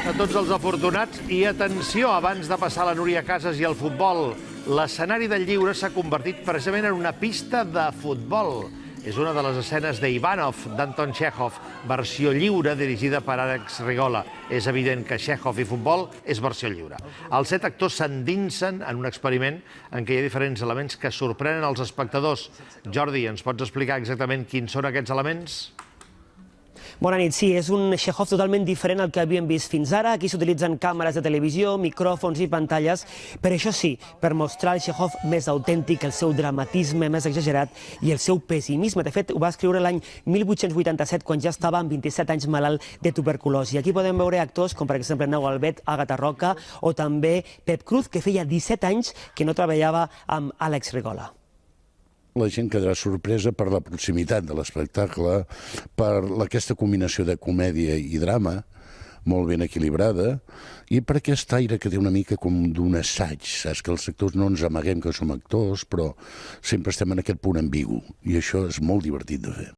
a tots els afortunats i atenció, abans de passar la Núria Casas i el futbol, l'escenari del Lliure s'ha convertit precisament en una pista de futbol. És una de les escenes d'Ivanov, d'Anton Txékhov, versió lliure dirigida per Àlex Rigola. És evident que Txékhov i futbol és versió lliure. Els 7 actors s'endinsen en un experiment en què hi ha diferents elements que sorprenen els espectadors. Jordi, ens pots explicar exactament quins són aquests elements? Bona nit. Sí, és un Txékhov totalment diferent al que havíem vist fins ara. Aquí s'utilitzen càmeres de televisió, micròfons i pantalles, per això sí, per mostrar el Txékhov més autèntic, el seu dramatisme més exagerat i el seu pessimisme. De fet, ho va escriure l'any 1887, quan ja estava amb 27 anys malalt de tuberculosi. Aquí podem veure actors com, per exemple, Neu Albet, Àgata Roca o també Pep Cruz, que feia 17 anys que no treballava amb Àlex Rigola. La gent quedarà sorpresa per la proximitat de l'espectacle, per aquesta combinació de comèdia i drama, molt ben equilibrada, i per aquest aire que té una mica com d'un assaig. Saps que els actors no ens amaguem que som actors, però sempre estem en aquest punt ambigu, i això és molt divertit de fer.